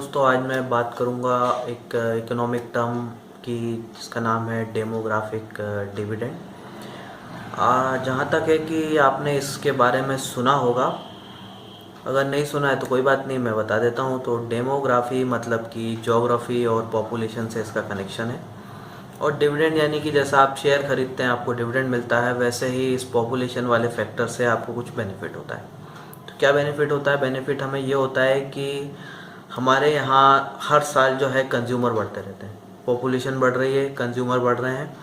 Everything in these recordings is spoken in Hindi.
दोस्तों, आज मैं बात करूंगा एक इकोनॉमिक टर्म की जिसका नाम है डेमोग्राफिक डिविडेंड। जहाँ तक है कि आपने इसके बारे में सुना होगा। अगर नहीं सुना है तो कोई बात नहीं, मैं बता देता हूँ। तो डेमोग्राफी मतलब कि ज्योग्राफी और पॉपुलेशन से इसका कनेक्शन है। और डिविडेंड यानी कि जैसा आप शेयर खरीदते हैं आपको डिविडेंड मिलता है, वैसे ही इस पॉपुलेशन वाले फैक्टर से आपको कुछ बेनिफिट होता है। तो क्या बेनिफिट होता है? बेनिफिट हमें ये होता है कि हमारे यहाँ हर साल जो है कंज्यूमर बढ़ते रहते हैं। पॉपुलेशन बढ़ रही है, कंज्यूमर बढ़ रहे हैं,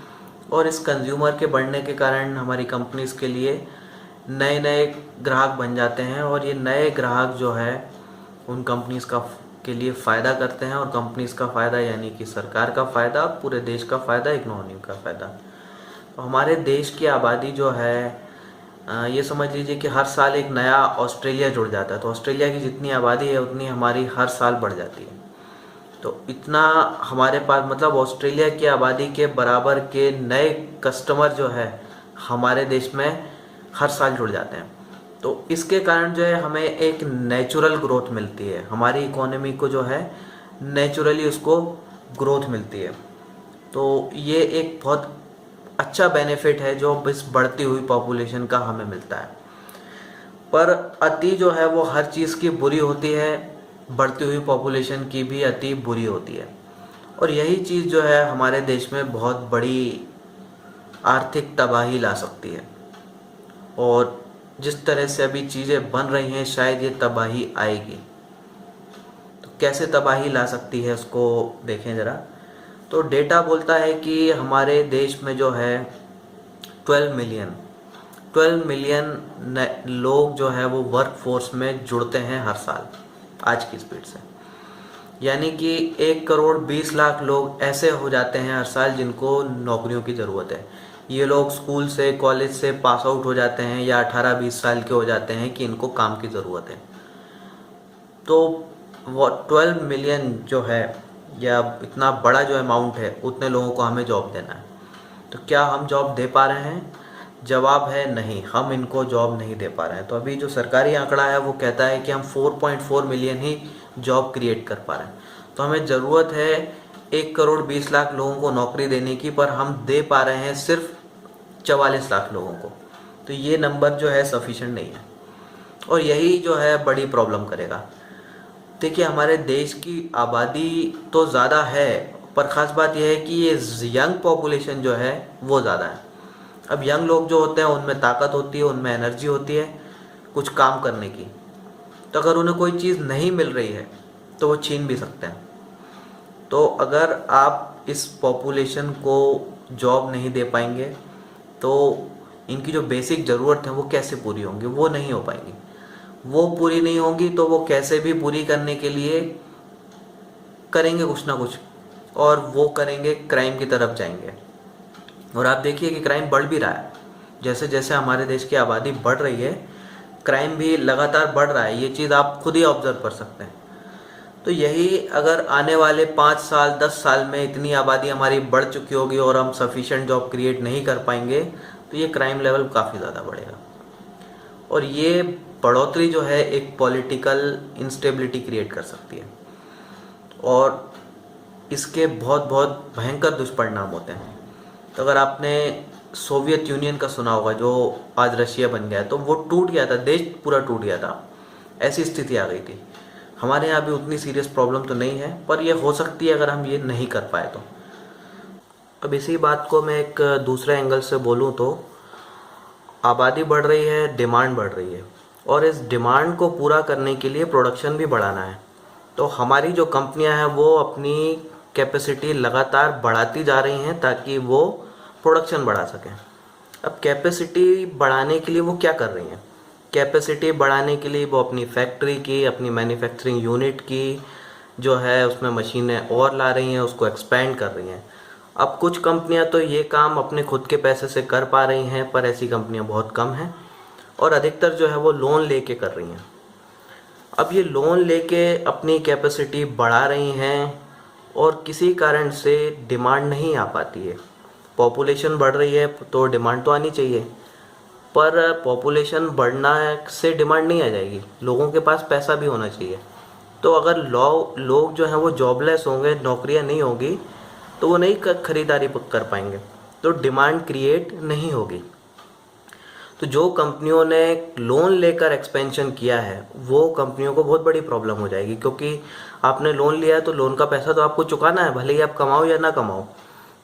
और इस कंज्यूमर के बढ़ने के कारण हमारी कंपनीज़ के लिए नए नए ग्राहक बन जाते हैं। और ये नए ग्राहक जो है उन कंपनीज़ का के लिए फ़ायदा करते हैं, और कंपनीज़ का फ़ायदा यानी कि सरकार का फ़ायदा, पूरे देश का फ़ायदा, इकोनॉमी का फ़ायदा। तो हमारे देश की आबादी जो है ये समझ लीजिए कि हर साल एक नया ऑस्ट्रेलिया जुड़ जाता है। तो ऑस्ट्रेलिया की जितनी आबादी है उतनी हमारी हर साल बढ़ जाती है। तो इतना हमारे पास मतलब ऑस्ट्रेलिया की आबादी के बराबर के नए कस्टमर जो है हमारे देश में हर साल जुड़ जाते हैं। तो इसके कारण जो है हमें एक नेचुरल ग्रोथ मिलती है, हमारी इकोनॉमी को जो है नेचुरली उसको ग्रोथ मिलती है। तो ये एक बहुत अच्छा बेनिफिट है जो इस बढ़ती हुई पॉपुलेशन का हमें मिलता है। पर अति जो है वो हर चीज़ की बुरी होती है, बढ़ती हुई पॉपुलेशन की भी अति बुरी होती है। और यही चीज़ जो है हमारे देश में बहुत बड़ी आर्थिक तबाही ला सकती है। और जिस तरह से अभी चीज़ें बन रही हैं शायद ये तबाही आएगी। तो कैसे तबाही ला सकती है उसको देखें ज़रा। तो डेटा बोलता है कि हमारे देश में जो है 12 मिलियन लोग जो है वो वर्क फोर्स में जुड़ते हैं हर साल आज की स्पीड से। यानी कि 1 करोड़ 20 लाख लोग ऐसे हो जाते हैं हर साल जिनको नौकरियों की ज़रूरत है। ये लोग स्कूल से, कॉलेज से पास आउट हो जाते हैं या 18-20 साल के हो जाते हैं कि इनको काम की ज़रूरत है। तो वो 12 मिलियन जो है या इतना बड़ा जो अमाउंट है उतने लोगों को हमें जॉब देना है। तो क्या हम जॉब दे पा रहे हैं? जवाब है नहीं, हम इनको जॉब नहीं दे पा रहे हैं। तो अभी जो सरकारी आंकड़ा है वो कहता है कि हम 4.4 मिलियन ही जॉब क्रिएट कर पा रहे हैं। तो हमें ज़रूरत है 1 करोड़ 20 लाख लोगों को नौकरी देने की, पर हम दे पा रहे हैं सिर्फ 44 लाख लोगों को। तो ये नंबर जो है सफिशेंट नहीं है, और यही जो है बड़ी प्रॉब्लम करेगा। देखिए, हमारे देश की आबादी तो ज़्यादा है, पर ख़ास बात यह है कि ये यंग पॉपुलेशन जो है वो ज़्यादा है। अब यंग लोग जो होते हैं उनमें ताकत होती है, उनमें एनर्जी होती है कुछ काम करने की। तो अगर उन्हें कोई चीज़ नहीं मिल रही है तो वो छीन भी सकते हैं। तो अगर आप इस पॉपुलेशन को जॉब नहीं दे पाएंगे तो इनकी जो बेसिक ज़रूरत है वो कैसे पूरी होंगी? वो नहीं हो पाएंगी। वो पूरी नहीं होंगी तो वो कैसे भी पूरी करने के लिए करेंगे कुछ ना कुछ, और वो करेंगे क्राइम की तरफ जाएंगे। और आप देखिए कि क्राइम बढ़ भी रहा है। जैसे जैसे हमारे देश की आबादी बढ़ रही है क्राइम भी लगातार बढ़ रहा है। ये चीज़ आप खुद ही ऑब्जर्व कर सकते हैं। तो यही अगर आने वाले 5 साल 10 साल में इतनी आबादी हमारी बढ़ चुकी होगी और हम सफिशिएंट जॉब क्रिएट नहीं कर पाएंगे तो ये क्राइम लेवल काफ़ी ज़्यादा बढ़ेगा। और ये बढ़ोतरी जो है एक पॉलिटिकल इंस्टेबिलिटी क्रिएट कर सकती है, और इसके बहुत बहुत भयंकर दुष्परिणाम होते हैं। तो अगर आपने सोवियत यूनियन का सुना होगा जो आज रशिया बन गया है, तो वो टूट गया था, देश पूरा टूट गया था, ऐसी स्थिति आ गई थी। हमारे यहाँ भी उतनी सीरियस प्रॉब्लम तो नहीं है, पर ये हो सकती है अगर हम ये नहीं कर पाए तो। अब इसी बात को मैं एक दूसरे एंगल से बोलूँ तो आबादी बढ़ रही है, डिमांड बढ़ रही है, और इस डिमांड को पूरा करने के लिए प्रोडक्शन भी बढ़ाना है। तो हमारी जो कंपनियां हैं वो अपनी कैपेसिटी लगातार बढ़ाती जा रही हैं ताकि वो प्रोडक्शन बढ़ा सकें। अब कैपेसिटी बढ़ाने के लिए वो क्या कर रही हैं? कैपेसिटी बढ़ाने के लिए वो अपनी फैक्ट्री की, अपनी मैन्युफैक्चरिंग यूनिट की जो है उसमें मशीनें और ला रही हैं, उसको एक्सपेंड कर रही हैं। अब कुछ कंपनियां तो ये काम अपने खुद के पैसे से कर पा रही हैं, पर ऐसी कंपनियां बहुत कम हैं, और अधिकतर जो है वो लोन लेके कर रही हैं। अब ये लोन लेके अपनी कैपेसिटी बढ़ा रही हैं और किसी कारण से डिमांड नहीं आ पाती है। पॉपुलेशन बढ़ रही है तो डिमांड तो आनी चाहिए, पर पॉपुलेशन बढ़ना से डिमांड नहीं आ जाएगी, लोगों के पास पैसा भी होना चाहिए। तो अगर लोग जो हैं वो जॉबलेस होंगे, नौकरियां नहीं होगी, तो वो नहीं खरीदारी कर पाएंगे, तो डिमांड क्रिएट नहीं होगी। तो जो कंपनियों ने लोन लेकर एक्सपेंशन किया है वो कंपनियों को बहुत बड़ी प्रॉब्लम हो जाएगी, क्योंकि आपने लोन लिया है तो लोन का पैसा तो आपको चुकाना है, भले ही आप कमाओ या ना कमाओ।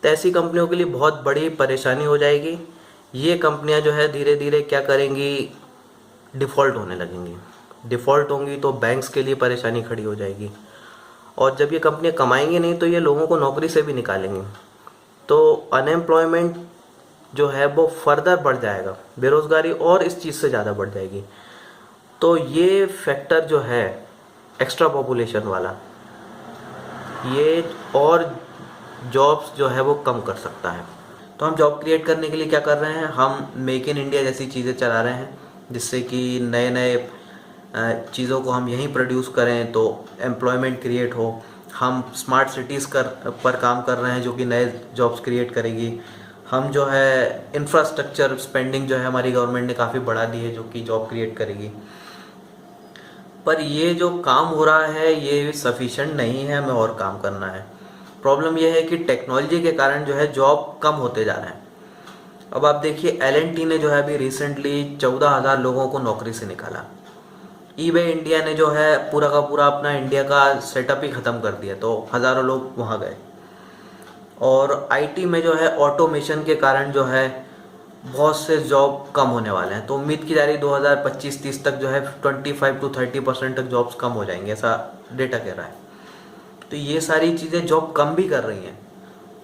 तो ऐसी कंपनियों के लिए बहुत बड़ी परेशानी हो जाएगी। ये कंपनियां जो है धीरे धीरे क्या करेंगी, डिफ़ॉल्ट होने लगेंगी। डिफ़ॉल्ट होंगी तो बैंक्स के लिए परेशानी खड़ी हो जाएगी, और जब ये कंपनियां कमाएंगी नहीं तो ये लोगों को नौकरी से भी निकालेंगी। तो अनएम्प्लॉयमेंट जो है वो फर्दर बढ़ जाएगा, बेरोज़गारी और इस चीज़ से ज़्यादा बढ़ जाएगी। तो ये फैक्टर जो है एक्स्ट्रा पॉपुलेशन वाला, ये और जॉब्स जो है वो कम कर सकता है। तो हम जॉब क्रिएट करने के लिए क्या कर रहे हैं, हम मेक इन इंडिया जैसी चीज़ें चला रहे हैं, जिससे कि नए नए चीज़ों को हम यहीं प्रोड्यूस करें तो एम्प्लॉयमेंट क्रिएट हो। हम स्मार्ट सिटीज़ पर काम कर रहे हैं जो कि नए जॉब्स क्रिएट करेगी। हम जो है इंफ्रास्ट्रक्चर स्पेंडिंग जो है हमारी गवर्नमेंट ने काफ़ी बढ़ा दी है, जो कि जॉब क्रिएट करेगी। पर ये जो काम हो रहा है ये सफिशिएंट नहीं है, हमें और काम करना है। प्रॉब्लम ये है कि टेक्नोलॉजी के कारण जो है जॉब कम होते जा रहे हैं। अब आप देखिए L&T ने जो है अभी रिसेंटली 14,000 लोगों को नौकरी से निकाला। eBay इंडिया ने जो है पूरा का पूरा अपना इंडिया का सेटअप ही ख़त्म कर दिया, तो हज़ारों लोग वहाँ गए। और IT में जो है ऑटोमेशन के कारण जो है बहुत से जॉब कम होने वाले हैं। तो उम्मीद की जा रही 2025-30 तक जो है 25 to 30% तक जॉब्स कम हो जाएंगे, ऐसा डेटा कह रहा है। तो ये सारी चीज़ें जॉब कम भी कर रही हैं।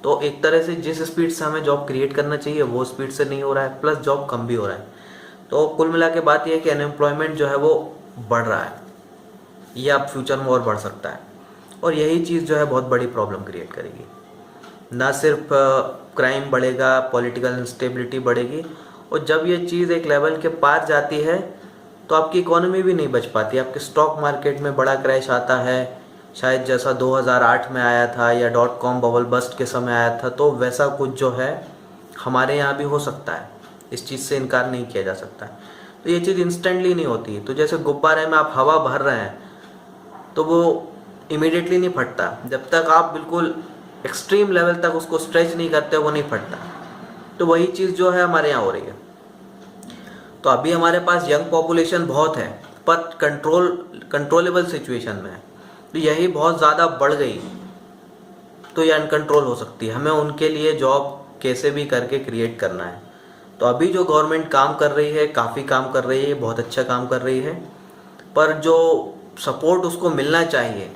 तो एक तरह से जिस स्पीड से हमें जॉब क्रिएट करना चाहिए वो स्पीड से नहीं हो रहा है, प्लस जॉब कम भी हो रहा है। तो कुल मिला के बात यह है कि अनएम्प्लॉयमेंट जो है वो बढ़ रहा है, ये अब फ्यूचर में और बढ़ सकता है, और यही चीज़ जो है बहुत बड़ी प्रॉब्लम क्रिएट करेगी। ना सिर्फ क्राइम बढ़ेगा, पॉलिटिकल इंस्टेबिलिटी बढ़ेगी, और जब ये चीज़ एक लेवल के पार जाती है तो आपकी इकोनॉमी भी नहीं बच पाती। आपके स्टॉक मार्केट में बड़ा क्रैश आता है, शायद जैसा 2008 में आया था या .com बबल बस्ट के समय आया था, तो वैसा कुछ जो है हमारे यहाँ भी हो सकता है। इस चीज़ से इनकार नहीं किया जा सकता। तो ये चीज़ इंस्टेंटली नहीं होती। तो जैसे गुब्बारे में आप हवा भर रहे हैं तो वो इमीडिएटली नहीं फटता, जब तक आप बिल्कुल एक्सट्रीम लेवल तक उसको स्ट्रेच नहीं करते वो नहीं फटता। तो वही चीज़ जो है हमारे यहाँ हो रही है। तो अभी हमारे पास यंग पॉपुलेशन बहुत है, पर कंट्रोलेबल सिचुएशन में है। तो यही बहुत ज़्यादा बढ़ गई तो ये अनकंट्रोल हो सकती है। हमें उनके लिए जॉब कैसे भी करके क्रिएट करना है। तो अभी जो गवर्नमेंट काम कर रही है, काफ़ी काम कर रही है, बहुत अच्छा काम कर रही है, पर जो सपोर्ट उसको मिलना चाहिए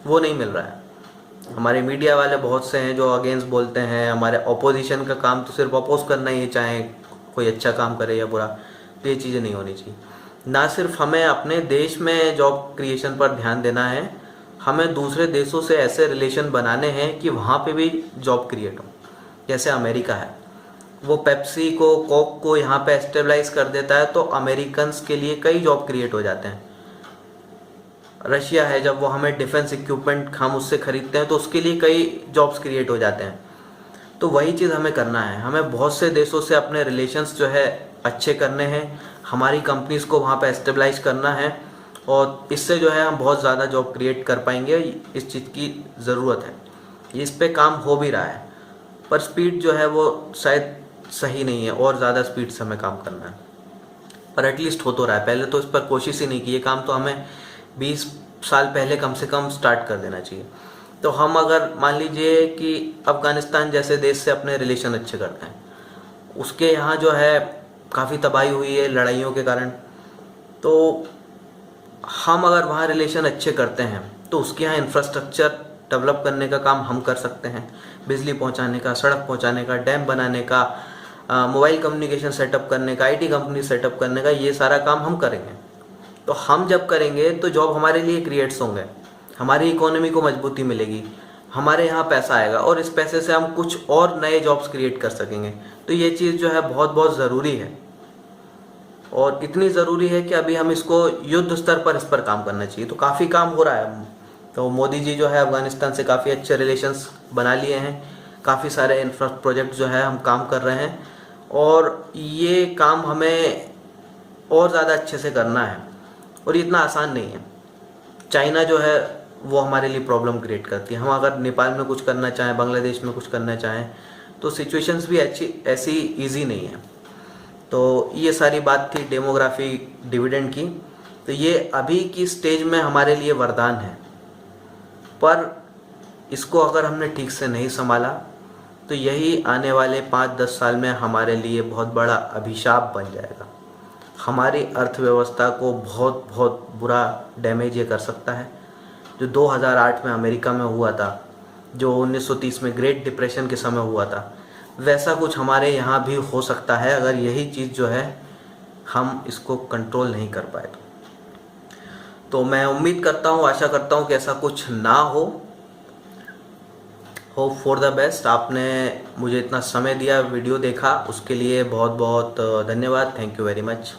वो नहीं मिल रहा है। हमारे मीडिया वाले बहुत से हैं जो अगेंस्ट बोलते हैं। हमारे ऑपोजिशन का काम तो सिर्फ अपोज करना ही है, चाहे कोई अच्छा काम करे या बुरा। तो ये चीज़ें नहीं होनी चाहिए। ना सिर्फ हमें अपने देश में जॉब क्रिएशन पर ध्यान देना है, हमें दूसरे देशों से ऐसे रिलेशन बनाने हैं कि वहाँ पे भी जॉब क्रिएट हो। जैसे अमेरिका है, वो पेप्सी को, कोक को यहाँ पे एस्टेबलाइज कर देता है तो अमेरिकन्स के लिए कई जॉब क्रिएट हो जाते हैं। रशिया है, जब वो हमें डिफेंस इक्विपमेंट हम उससे खरीदते हैं तो उसके लिए कई जॉब्स क्रिएट हो जाते हैं। तो वही चीज़ हमें करना है। हमें बहुत से देशों से अपने रिलेशंस जो है अच्छे करने हैं, हमारी कंपनीज को वहाँ पे एस्टेबलाइज करना है, और इससे जो है हम बहुत ज़्यादा जॉब क्रिएट कर पाएंगे। इस चीज़ की ज़रूरत है, इस पे काम हो भी रहा है, पर स्पीड जो है वो शायद सही नहीं है, और ज़्यादा स्पीड से हमें काम करना है। पर एटलीस्ट हो तो रहा है। पहले तो इस पर कोशिश ही नहीं की। ये काम तो हमें 20 साल पहले कम से कम स्टार्ट कर देना चाहिए। तो हम अगर मान लीजिए कि अफ़गानिस्तान जैसे देश से अपने रिलेशन अच्छे करते हैं, उसके यहाँ जो है काफ़ी तबाही हुई है लड़ाइयों के कारण, तो हम अगर वहाँ रिलेशन अच्छे करते हैं तो उसके यहाँ इंफ्रास्ट्रक्चर डेवलप करने का काम हम कर सकते हैं। बिजली पहुँचाने का, सड़क पहुँचाने का, डैम बनाने का, मोबाइल कम्युनिकेशन सेटअप करने का, IT कंपनी सेटअप करने का, ये सारा काम हम करेंगे। तो हम जब करेंगे तो जॉब हमारे लिए क्रिएट्स होंगे, हमारी इकोनॉमी को मजबूती मिलेगी, हमारे यहाँ पैसा आएगा, और इस पैसे से हम कुछ और नए जॉब्स क्रिएट कर सकेंगे। तो ये चीज़ जो है बहुत बहुत ज़रूरी है, और इतनी ज़रूरी है कि अभी हम इसको युद्ध स्तर पर इस पर काम करना चाहिए। तो काफ़ी काम हो रहा है। तो मोदी जी जो है अफ़गानिस्तान से काफ़ी अच्छे रिलेशंस बना लिए हैं, काफ़ी सारे इंफ्रा प्रोजेक्ट जो है हम काम कर रहे हैं, और ये काम हमें और ज़्यादा अच्छे से करना है, और ये इतना आसान नहीं है। चाइना जो है वो हमारे लिए प्रॉब्लम क्रिएट करती है। हम अगर नेपाल में कुछ करना चाहें, बांग्लादेश में कुछ करना चाहें, तो सिचुएशंस भी ऐसी ईजी नहीं है। तो ये सारी बात थी डेमोग्राफी डिविडेंड की। तो ये अभी की स्टेज में हमारे लिए वरदान है, पर इसको अगर हमने ठीक से नहीं संभाला तो यही आने वाले 5-10 साल में हमारे लिए बहुत बड़ा अभिशाप बन जाएगा। हमारी अर्थव्यवस्था को बहुत बहुत बुरा डैमेज ये कर सकता है। जो 2008 में अमेरिका में हुआ था, जो 1930 में ग्रेट डिप्रेशन के समय हुआ था, वैसा कुछ हमारे यहाँ भी हो सकता है अगर यही चीज़ जो है हम इसको कंट्रोल नहीं कर पाए तो मैं उम्मीद करता हूँ, आशा करता हूँ कि ऐसा कुछ ना हो। Hope for the best. आपने मुझे इतना समय दिया, वीडियो देखा, उसके लिए बहुत बहुत धन्यवाद। Thank you very much.